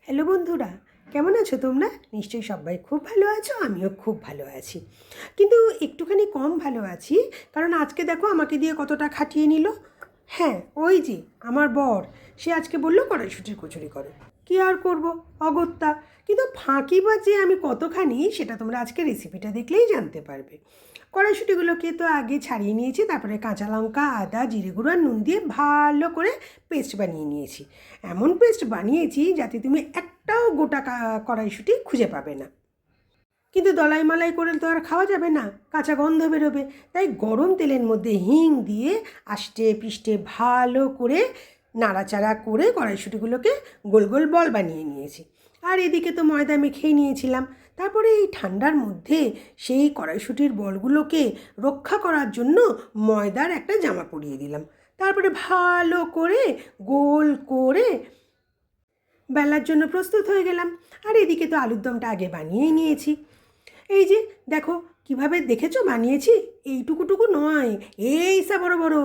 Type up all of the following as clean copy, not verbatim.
Hello বন্ধুরা, কেমন আছো তোমরা? নিশ্চয়ই সবাই খুব ভালো আছো, আমিও খুব ভালো আছি। কিন্তু একটুখানি কম ভালো আছি, কারণ আজকে দেখো আমাকে দিয়ে কতটা খাটিয়ে নিল। হ্যাঁ, ওই যে আমার বর, সে আজকে বললো কড়াইশুঁটির কচুরি করো। কী আর করব, অগত্যা। কিন্তু ফাঁকিবাজে আমি কতখানি সেটা তোমরা আজকে রেসিপিটা দেখলেই জানতে পারবে। কড়াইশুঁটিগুলোকে তো আগে ছাড়িয়ে নিয়েছি, তারপরে কাঁচা লঙ্কা, আদা, জিরে গুঁড়ো আর নুন দিয়ে ভালো করে পেস্ট বানিয়ে নিয়েছি। এমন পেস্ট বানিয়েছি যাতে তুমি একটাও গোটা কড়াইশুঁটি খুঁজে পাবে না। কিন্তু দলাই মালাই করে তো আর খাওয়া যাবে না, কাঁচা গন্ধ বেরোবে। তাই গরম তেলের মধ্যে হিং দিয়ে আষ্টে পিষ্টে ভালো করে নাড়াচাড়া করে কড়াইশুঁটিগুলোকে গোল গোল বল বানিয়ে নিয়েছি। আর এদিকে তো ময়দা মেখেই নিয়েছিলাম। তারপরে এই ঠান্ডার মধ্যে সেই কড়াইশুঁটির বলগুলোকে রক্ষা করার জন্য ময়দার একটা জামা পরিয়ে দিলাম। তারপরে ভালো করে গোল করে বেলার জন্য প্রস্তুত হয়ে গেলাম। আর এদিকে তো আলুর দমটা আগে বানিয়েই নিয়েছি। এই যে দেখো কিভাবে দেখেছো বানিয়েছি, এইটুকুটুকু নয়, এই সা বড় বড়।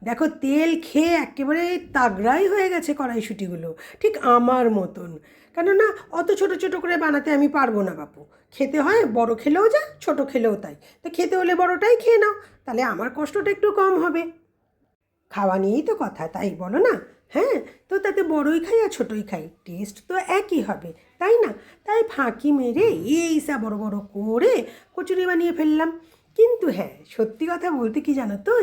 দেখো তেল খেয়ে একেবারে তাগড়াই হয়ে গেছে কড়াইশুঁটিগুলো, ঠিক আমার মতন। কেননা অত ছোট ছোট করে বানাতে আমি পারবো না বাপু। খেতে হয় বড় খেলেও যা, ছোট খেলেও তাই। তো খেতে হলে বড়টাই খেয়ে নাও, তাহলে আমার কষ্টটা একটু কম হবে। খাওয়া নিয়েই তো কথা, তাই বলো না? হ্যাঁ, তো তাতে বড়ই খাই আর ছোটোই খাই, টেস্ট তো একই হবে, তাই না? তাই ফাঁকি মেরে এইসা বড় বড় করে কচুরি বানিয়ে ফেললাম। কিন্তু হ্যাঁ, সত্যি কথা বলতে কি জানো তো,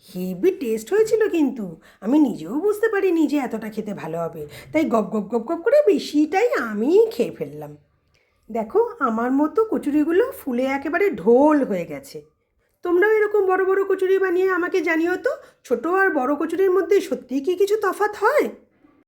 হেভি টেস্ট হয়েছিল। কিন্তু আমি নিজেও বুঝতে পারিনি যে এতটা খেতে ভালো হবে। তাই গপ গপ গপ গপ করে বেশিটাই আমিই খেয়ে ফেললাম। দেখো আমার মতো কচুরিগুলো ফুলে একেবারে ঢোল হয়ে গেছে। তোমরাও এরকম বড় বড় কচুরি বানিয়ে আমাকে জানিও তো, ছোট আর বড় কচুরির মধ্যে সত্যিই কি কিছু তফাৎ হয়?